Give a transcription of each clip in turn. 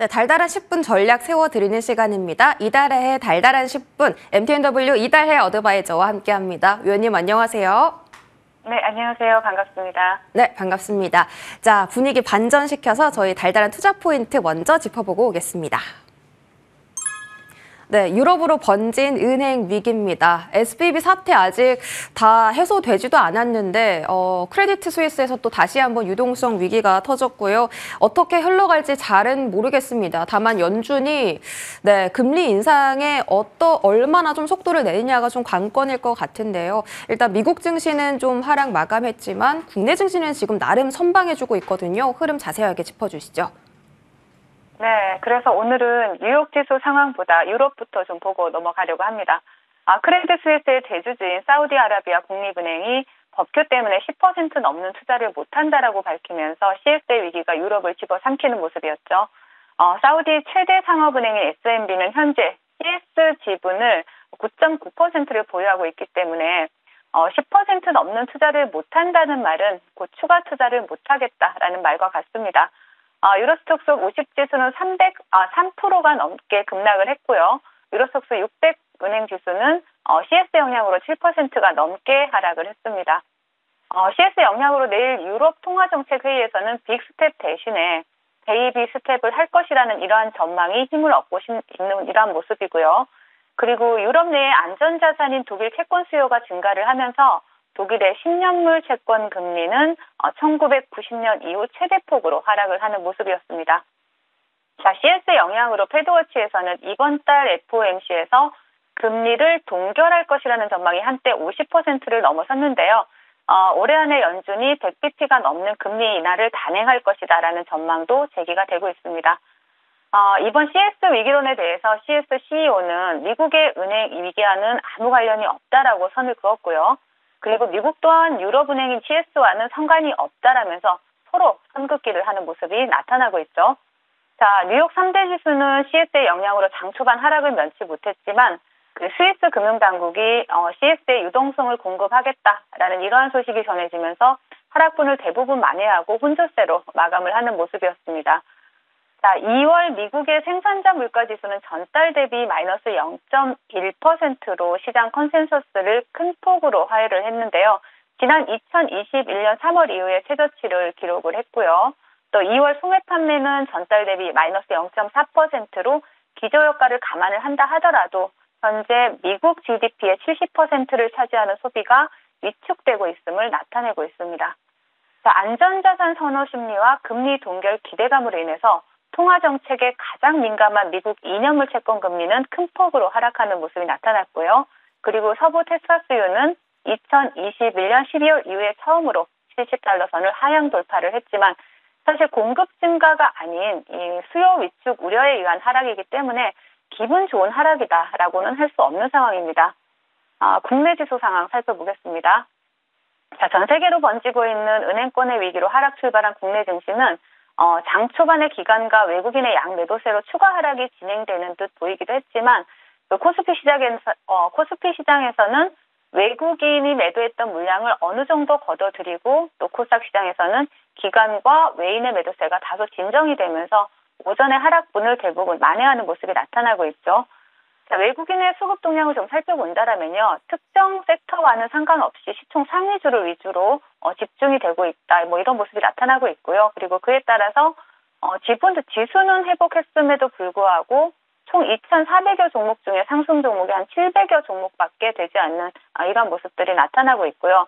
네, 달달한 10분 전략 세워드리는 시간입니다. 이달해의 달달한 10분, MTNW 이달해 어드바이저와 함께합니다. 위원님 안녕하세요. 네, 안녕하세요. 반갑습니다. 네, 반갑습니다. 자, 분위기 반전시켜서 저희 달달한 투자 포인트 먼저 짚어보고 오겠습니다. 네, 유럽으로 번진 은행 위기입니다. SVB 사태 아직 다 해소되지도 않았는데 크레디트 스위스에서 또 다시 한번 유동성 위기가 터졌고요. 어떻게 흘러갈지 잘은 모르겠습니다. 다만 연준이 금리 인상에 얼마나 좀 속도를 내느냐가 좀 관건일 것 같은데요. 일단 미국 증시는 좀 하락 마감했지만 국내 증시는 지금 나름 선방해주고 있거든요. 흐름 자세하게 짚어주시죠. 네, 그래서 오늘은 뉴욕 지수 상황보다 유럽부터 좀 보고 넘어가려고 합니다. 크레디트 스위스의 대주주인 사우디아라비아 국립은행이 법규 때문에 10% 넘는 투자를 못한다라고 밝히면서 CS의 위기가 유럽을 집어삼키는 모습이었죠. 사우디 최대 상업은행인 SNB는 현재 CS 지분을 9.9%를 보유하고 있기 때문에 10% 넘는 투자를 못한다는 말은 곧 추가 투자를 못하겠다라는 말과 같습니다. 유로스톡스 50 지수는 3%가 넘게 급락을 했고요. 유로스톡스 600 은행 지수는 CS 영향으로 7%가 넘게 하락을 했습니다. CS 영향으로 내일 유럽 통화정책회의에서는 빅스텝 대신에 베이비 스텝을 할 것이라는 이러한 전망이 힘을 얻고 있는 이러한 모습이고요. 그리고 유럽 내의 안전자산인 독일 채권 수요가 증가를 하면서 독일의 10년물 채권 금리는 1990년 이후 최대폭으로 하락을 하는 모습이었습니다. 자, CS 영향으로 패드워치에서는 이번 달 FOMC에서 금리를 동결할 것이라는 전망이 한때 50%를 넘어섰는데요. 올해 안에 연준이 100bp가 넘는 금리 인하를 단행할 것이다라는 전망도 제기가 되고 있습니다. 이번 CS 위기론에 대해서 CS CEO는 미국의 은행 위기와는 아무 관련이 없다라고 선을 그었고요. 그리고 미국 또한 유럽은행인 CS와는 상관이 없다라면서 서로 선긋기를 하는 모습이 나타나고 있죠. 자, 뉴욕 3대 지수는 CS의 영향으로 장 초반 하락을 면치 못했지만 스위스 금융당국이 CS의 유동성을 공급하겠다라는 이러한 소식이 전해지면서 하락분을 대부분 만회하고 혼조세로 마감을 하는 모습이었습니다. 자, 2월 미국의 생산자 물가지수는 전달 대비 마이너스 0.1%로 시장 컨센서스를 큰 폭으로 하회를 했는데요. 지난 2021년 3월 이후에 최저치를 기록을 했고요. 또 2월 소매 판매는 전달 대비 마이너스 0.4%로 기저효과를 감안을 한다 하더라도 현재 미국 GDP의 70%를 차지하는 소비가 위축되고 있음을 나타내고 있습니다. 자, 안전자산 선호 심리와 금리 동결 기대감으로 인해서 통화정책에 가장 민감한 미국 2년물 채권 금리는 큰 폭으로 하락하는 모습이 나타났고요. 그리고 서부 텍사스유는 2021년 12월 이후에 처음으로 70달러 선을 하향 돌파를 했지만 사실 공급 증가가 아닌 이 수요 위축 우려에 의한 하락이기 때문에 기분 좋은 하락이다라고는 할 수 없는 상황입니다. 국내 지수 상황 살펴보겠습니다. 자, 전 세계로 번지고 있는 은행권의 위기로 하락 출발한 국내 증시는 장 초반의 기관과 외국인의 양매도세로 추가 하락이 진행되는 듯 보이기도 했지만 코스피 시장에서는 외국인이 매도했던 물량을 어느 정도 걷어들이고 또 코스닥 시장에서는 기관과 외인의 매도세가 다소 진정이 되면서 오전의 하락분을 대부분 만회하는 모습이 나타나고 있죠. 자, 외국인의 수급 동향을 좀 살펴본다면요. 특정 섹터와는 상관없이 시총 상위주를 위주로 집중이 되고 있다. 이런 모습이 나타나고 있고요. 그리고 그에 따라서 지수는 회복했음에도 불구하고 총 2,400여 종목 중에 상승 종목이 한 700여 종목밖에 되지 않는 이런 모습들이 나타나고 있고요.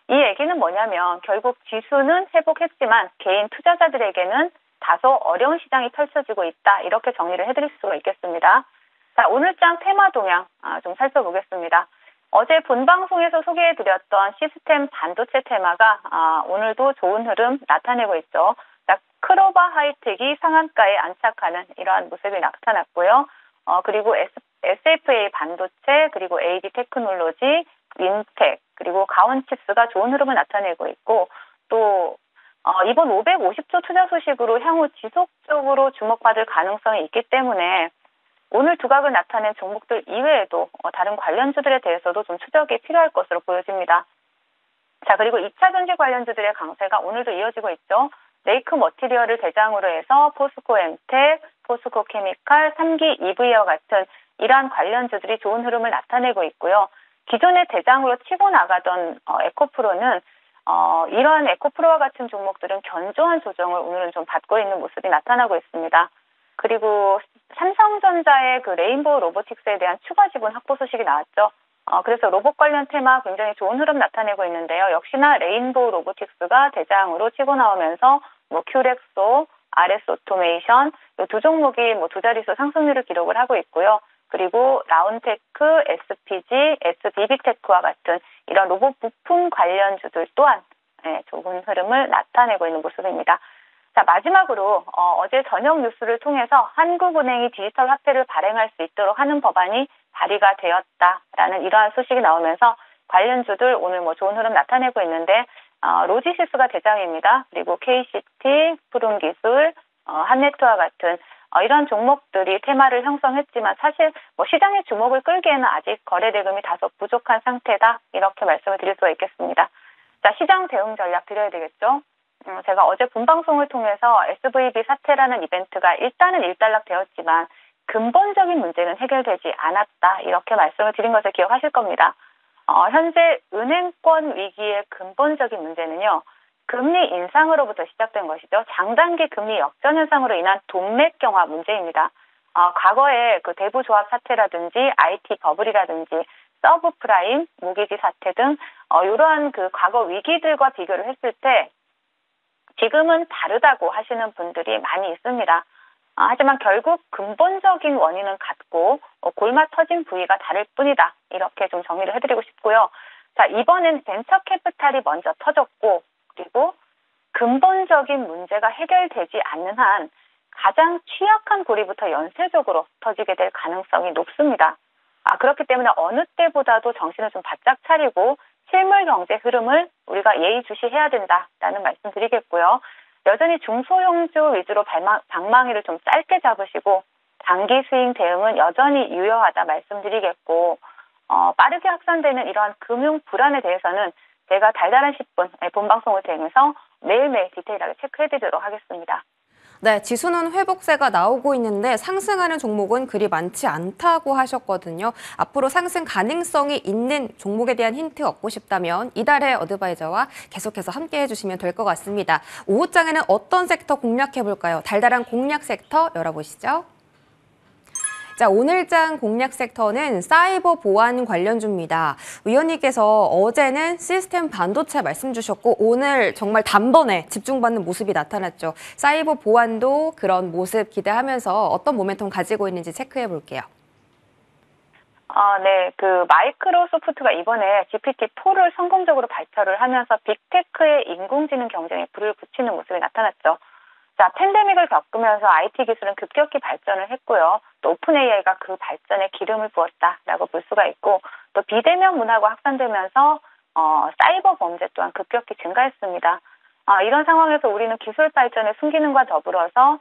이 얘기는 뭐냐면 결국 지수는 회복했지만 개인 투자자들에게는 다소 어려운 시장이 펼쳐지고 있다. 이렇게 정리를 해드릴 수가 있겠습니다. 자, 오늘장 테마 동향 좀 살펴보겠습니다. 어제 본방송에서 소개해드렸던 시스템 반도체 테마가 오늘도 좋은 흐름 나타내고 있죠. 자, 크로바 하이텍이 상한가에 안착하는 이러한 모습이 나타났고요. 그리고 SFA 반도체, 그리고 AD 테크놀로지, 윈텍, 그리고 가온칩스가 좋은 흐름을 나타내고 있고 또 이번 550조 투자 소식으로 향후 지속적으로 주목받을 가능성이 있기 때문에 오늘 두각을 나타낸 종목들 이외에도 다른 관련주들에 대해서도 좀 추적이 필요할 것으로 보여집니다. 자, 그리고 2차 전지 관련주들의 강세가 오늘도 이어지고 있죠. 레이크 머티리얼을 대장으로 해서 포스코 엠텍, 포스코 케미칼, 3기 EV와 같은 이러한 관련주들이 좋은 흐름을 나타내고 있고요. 기존의 대장으로 치고 나가던 에코프로는 이러한 에코프로와 같은 종목들은 견조한 조정을 오늘은 좀 받고 있는 모습이 나타나고 있습니다. 그리고 삼성전자의 그 레인보우 로보틱스에 대한 추가 지분 확보 소식이 나왔죠. 그래서 로봇 관련 테마 굉장히 좋은 흐름 나타내고 있는데요. 역시나 레인보우 로보틱스가 대장으로 치고 나오면서 큐렉소, RS 오토메이션 이 두 종목이 두 자릿수 상승률을 기록을 하고 있고요. 그리고 라운테크, SPG, SBB테크와 같은 이런 로봇 부품 관련주들 또한 좋은 흐름을 나타내고 있는 모습입니다. 자, 마지막으로 어제 저녁 뉴스를 통해서 한국은행이 디지털 화폐를 발행할 수 있도록 하는 법안이 발의가 되었다라는 이러한 소식이 나오면서 관련주들 오늘 좋은 흐름 나타내고 있는데 로지시스가 대장입니다. 그리고 KCT, 푸른기술, 한네트와 같은 이런 종목들이 테마를 형성했지만 사실 시장의 주목을 끌기에는 아직 거래 대금이 다소 부족한 상태다 이렇게 말씀을 드릴 수가 있겠습니다. 자, 시장 대응 전략 드려야 되겠죠. 제가 어제 본방송을 통해서 SVB 사태라는 이벤트가 일단은 일단락되었지만 근본적인 문제는 해결되지 않았다 이렇게 말씀을 드린 것을 기억하실 겁니다. 현재 은행권 위기의 근본적인 문제는요. 금리 인상으로부터 시작된 것이죠. 장단기 금리 역전 현상으로 인한 돈맥 경화 문제입니다. 과거에 그 대부조합 사태라든지 IT 버블이라든지 서브프라임, 모기지 사태 등 이러한 그 과거 위기들과 비교를 했을 때 지금은 다르다고 하시는 분들이 많이 있습니다. 하지만 결국 근본적인 원인은 같고 골마 터진 부위가 다를 뿐이다. 이렇게 좀 정리를 해드리고 싶고요. 자, 이번엔 벤처 캐피탈이 먼저 터졌고 그리고 근본적인 문제가 해결되지 않는 한 가장 취약한 고리부터 연쇄적으로 터지게 될 가능성이 높습니다. 그렇기 때문에 어느 때보다도 정신을 좀 바짝 차리고 실물 경제 흐름을 우리가 예의주시해야 된다라는 말씀 드리겠고요. 여전히 중소형주 위주로 방망이를 좀 짧게 잡으시고 단기 스윙 대응은 여전히 유효하다 말씀드리겠고 빠르게 확산되는 이러한 금융 불안에 대해서는 제가 달달한 10분 본방송을 통해서 매일매일 디테일하게 체크해드리도록 하겠습니다. 네, 지수는 회복세가 나오고 있는데 상승하는 종목은 그리 많지 않다고 하셨거든요. 앞으로 상승 가능성이 있는 종목에 대한 힌트 얻고 싶다면 이달의 어드바이저와 계속해서 함께 해주시면 될 것 같습니다. 오후장에는 어떤 섹터 공략해볼까요? 달달한 공략 섹터 열어보시죠. 자, 오늘장 공략 섹터는 사이버 보안 관련주입니다. 위원님께서 어제는 시스템 반도체 말씀 주셨고 오늘 정말 단번에 집중받는 모습이 나타났죠. 사이버 보안도 그런 모습 기대하면서 어떤 모멘텀 가지고 있는지 체크해 볼게요. 네. 그 마이크로소프트가 이번에 GPT-4를 성공적으로 발표를 하면서 빅테크의 인공지능 경쟁에 불을 붙이는 모습이 나타났죠. 자, 팬데믹을 겪으면서 IT 기술은 급격히 발전을 했고요. 또 오픈 AI가 그 발전에 기름을 부었다라고 볼 수가 있고 또 비대면 문화가 확산되면서 사이버 범죄 또한 급격히 증가했습니다. 이런 상황에서 우리는 기술 발전의 순기능과 더불어서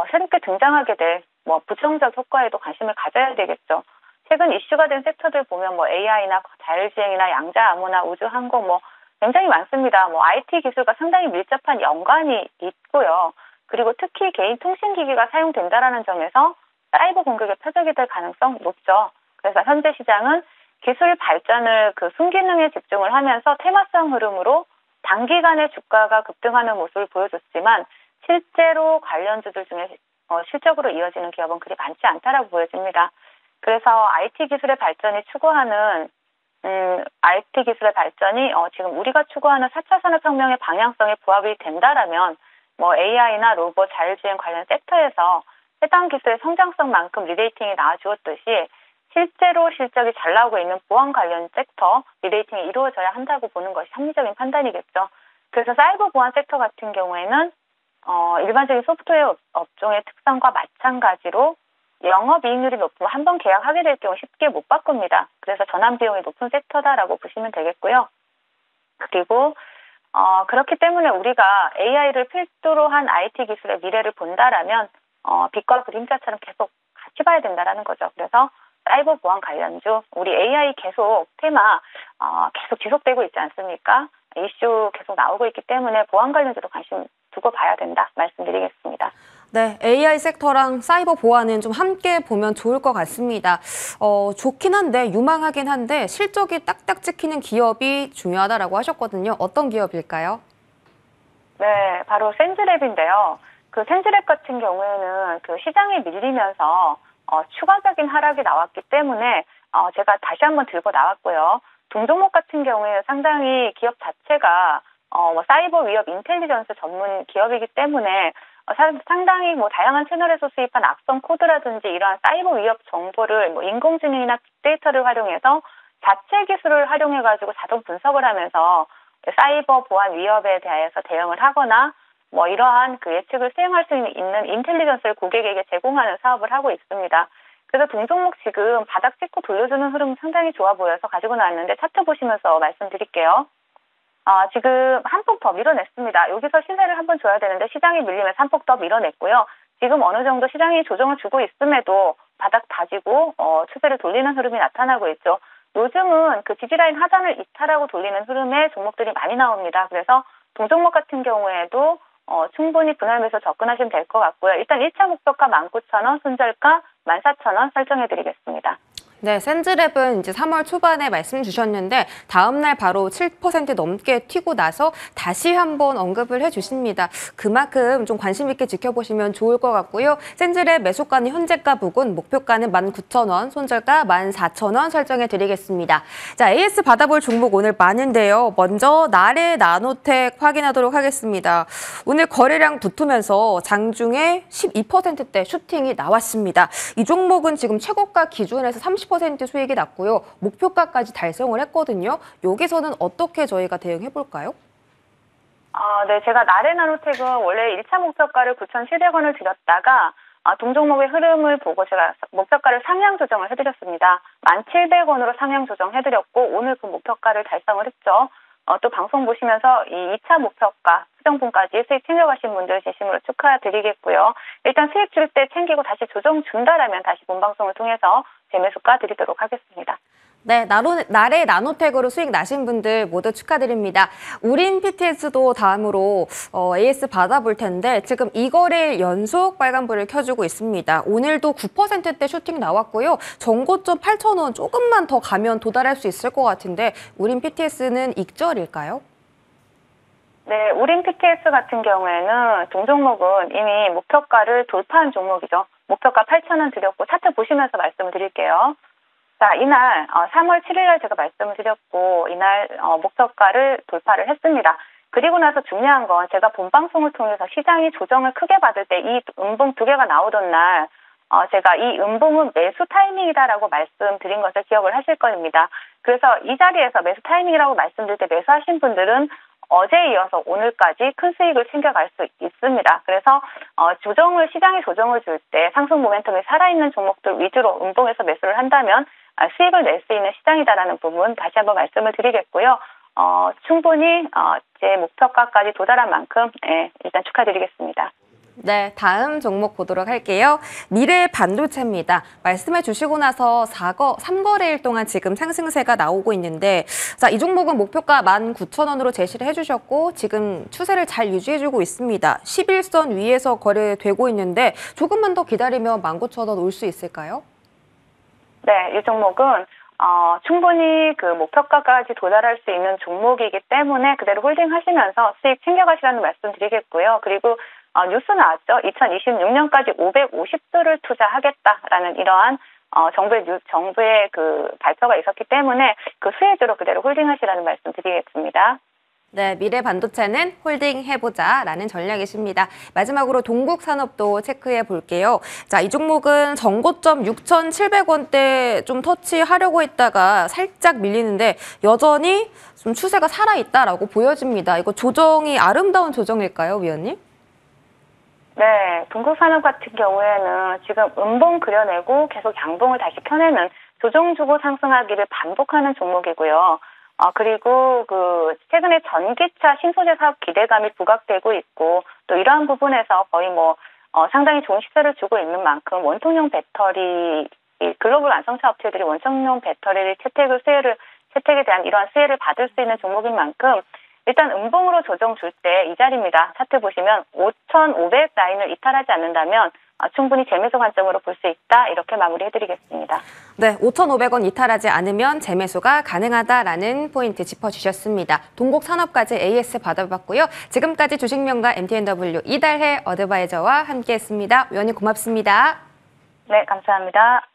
새롭게 등장하게 될 부정적 효과에도 관심을 가져야 되겠죠. 최근 이슈가 된 섹터들 보면 AI나 자율주행이나 양자암호나 우주항공 굉장히 많습니다. IT 기술과 상당히 밀접한 연관이 있고요. 그리고 특히 개인 통신기기가 사용된다라는 점에서 사이버 공격의 표적이 될 가능성 높죠. 그래서 현재 시장은 기술 발전을 그 순기능에 집중을 하면서 테마성 흐름으로 단기간에 주가가 급등하는 모습을 보여줬지만 실제로 관련주들 중에 실적으로 이어지는 기업은 그리 많지 않다라고 보여집니다. 그래서 IT 기술의 발전이 추구하는 IT 기술의 발전이 지금 우리가 추구하는 4차 산업혁명의 방향성에 부합이 된다라면 AI나 로봇, 자율주행 관련 섹터에서 해당 기술의 성장성만큼 리레이팅이 나와주었듯이 실제로 실적이 잘 나오고 있는 보안 관련 섹터 리레이팅이 이루어져야 한다고 보는 것이 합리적인 판단이겠죠. 그래서 사이버 보안 섹터 같은 경우에는 일반적인 소프트웨어 업종의 특성과 마찬가지로 영업이익률이 높으면 한 번 계약하게 될 경우 쉽게 못 바꿉니다. 그래서 전환 비용이 높은 섹터다라고 보시면 되겠고요. 그리고 그렇기 때문에 우리가 AI를 필두로 한 IT 기술의 미래를 본다라면 빛과 그림자처럼 계속 같이 봐야 된다라는 거죠. 그래서 사이버 보안 관련주, 우리 AI 계속 테마 계속 지속되고 있지 않습니까? 이슈 계속 나오고 있기 때문에 보안 관련주도 관심 두고 봐야 된다 말씀드리겠습니다. 네, AI 섹터랑 사이버 보안은 좀 함께 보면 좋을 것 같습니다. 좋긴 한데, 유망하긴 한데 실적이 딱딱 찍히는 기업이 중요하다라고 하셨거든요. 어떤 기업일까요? 네, 바로 센즈랩인데요. 그 센즈랩 같은 경우에는 그 시장에 밀리면서 추가적인 하락이 나왔기 때문에 제가 다시 한번 들고 나왔고요. 동종목 같은 경우에 상당히 기업 자체가 뭐 사이버 위협 인텔리전스 전문 기업이기 때문에 상당히 뭐 다양한 채널에서 수입한 악성 코드라든지 이러한 사이버 위협 정보를 뭐 인공지능이나 빅데이터를 활용해서 자체 기술을 활용해가지고 자동 분석을 하면서 사이버 보안 위협에 대해서 대응을 하거나 뭐 이러한 그 예측을 수행할 수 있는 인텔리전스를 고객에게 제공하는 사업을 하고 있습니다. 그래서 동종목 지금 바닥 찍고 돌려주는 흐름 상당히 좋아 보여서 가지고 나왔는데 차트 보시면서 말씀드릴게요. 지금 한 폭 더 밀어냈습니다. 여기서 시세를 한번 줘야 되는데 시장이 밀리면서 한 폭 더 밀어냈고요. 지금 어느 정도 시장이 조정을 주고 있음에도 바닥 다지고 추세를 돌리는 흐름이 나타나고 있죠. 요즘은 그 지지라인 하단을 이탈하고 돌리는 흐름의 종목들이 많이 나옵니다. 그래서 동종목 같은 경우에도 충분히 분할 매수 접근하시면 될 것 같고요. 일단 1차 목표가 19,000원, 손절가 14,000원 설정해드리겠습니다. 네, 센즈랩은 이제 3월 초반에 말씀 주셨는데 다음 날 바로 7% 넘게 튀고 나서 다시 한번 언급을 해주십니다. 그만큼 좀 관심 있게 지켜보시면 좋을 것 같고요. 센즈랩 매수가는 현재가 부근, 목표가는 19,000원, 손절가 14,000원 설정해 드리겠습니다. 자, AS 받아볼 종목 오늘 많은데요. 먼저 나래 나노텍 확인하도록 하겠습니다. 오늘 거래량 붙으면서 장중에 12%대 슈팅이 나왔습니다. 이 종목은 지금 최고가 기준에서 30% 수익이 났고요. 목표가까지 달성을 했거든요. 여기서는 어떻게 저희가 대응해 볼까요? 네, 제가 나래나노텍은 원래 1차 목표가를 9,700원을 드렸다가 동종목의 흐름을 보고 제가 목표가를 상향 조정을 해드렸습니다. 1,700원으로 상향 조정해드렸고 오늘 그 목표가를 달성을 했죠. 또 방송 보시면서 이 2차 목표가 수정분까지 수익 챙겨가신 분들 진심으로 축하드리겠고요. 일단 수익 줄 때 챙기고 다시 조정 준다라면 다시 본방송을 통해서 재매수가 드리도록 하겠습니다. 네, 나래 나노텍으로 수익 나신 분들 모두 축하드립니다. 우린 PTS도 다음으로 AS 받아볼 텐데 지금 2거래일 연속 빨간불을 켜주고 있습니다. 오늘도 9%대 슈팅 나왔고요. 전고점 8,000원 조금만 더 가면 도달할 수 있을 것 같은데 우린 PTS는 익절일까요? 네, 우린 PTS 같은 경우에는 동종목은 이미 목표가를 돌파한 종목이죠. 목표가 8,000원 드렸고 차트 보시면서 말씀을 드릴게요. 자, 이날 3월 7일 날 제가 말씀을 드렸고 이날 목표가를 돌파를 했습니다. 그리고 나서 중요한 건 제가 본방송을 통해서 시장이 조정을 크게 받을 때 이 음봉 두 개가 나오던 날 제가 이 음봉은 매수 타이밍이다라고 말씀드린 것을 기억을 하실 겁니다. 그래서 이 자리에서 매수 타이밍이라고 말씀드릴 때 매수하신 분들은 어제에 이어서 오늘까지 큰 수익을 챙겨갈 수 있습니다. 그래서 시장이 조정을 줄 때 상승 모멘텀이 살아있는 종목들 위주로 음봉에서 매수를 한다면 수익을 낼 수 있는 시장이다라는 부분 다시 한번 말씀을 드리겠고요. 충분히 제 목표가까지 도달한 만큼 일단 축하드리겠습니다. 네, 다음 종목 보도록 할게요. 미래 반도체입니다. 말씀해 주시고 나서 3거래일 동안 지금 상승세가 나오고 있는데 자, 이 종목은 목표가 19,000원으로 제시를 해주셨고 지금 추세를 잘 유지해주고 있습니다. 11선 위에서 거래되고 있는데 조금만 더 기다리면 19,000원 올 수 있을까요? 네, 이 종목은 충분히 그 목표가까지 도달할 수 있는 종목이기 때문에 그대로 홀딩하시면서 수익 챙겨가시라는 말씀 드리겠고요. 그리고 뉴스 나왔죠. 2026년까지 550조를 투자하겠다라는 이러한 정부의 그 발표가 있었기 때문에 그 수혜주로 그대로 홀딩하시라는 말씀 드리겠습니다. 네, 미래 반도체는 홀딩 해보자라는 전략이십니다. 마지막으로 동국산업도 체크해 볼게요. 자, 이 종목은 전고점 6,700원대 좀 터치하려고 했다가 살짝 밀리는데 여전히 좀 추세가 살아있다라고 보여집니다. 이거 조정이 아름다운 조정일까요, 위원님? 네, 동국산업 같은 경우에는 지금 음봉 그려내고 계속 양봉을 다시 펴내는 조정 주고 상승하기를 반복하는 종목이고요. 그리고 최근에 전기차 신소재 사업 기대감이 부각되고 있고 또 이러한 부분에서 거의 상당히 좋은 시세를 주고 있는 만큼 원통형 배터리 글로벌 완성차 업체들이 원통형 배터리 채택에 대한 이러한 수혜를 받을 수 있는 종목인 만큼 일단 음봉으로 조정 줄 때 이 자리입니다. 차트 보시면 5,500 라인을 이탈하지 않는다면 충분히 재매수 관점으로 볼 수 있다. 이렇게 마무리해드리겠습니다. 네, 5,500원 이탈하지 않으면 재매수가 가능하다라는 포인트 짚어주셨습니다. 동국 산업까지 AS 받아봤고요. 지금까지 주식명가 MTNW 이달해 어드바이저와 함께했습니다. 위원님 고맙습니다. 네, 감사합니다.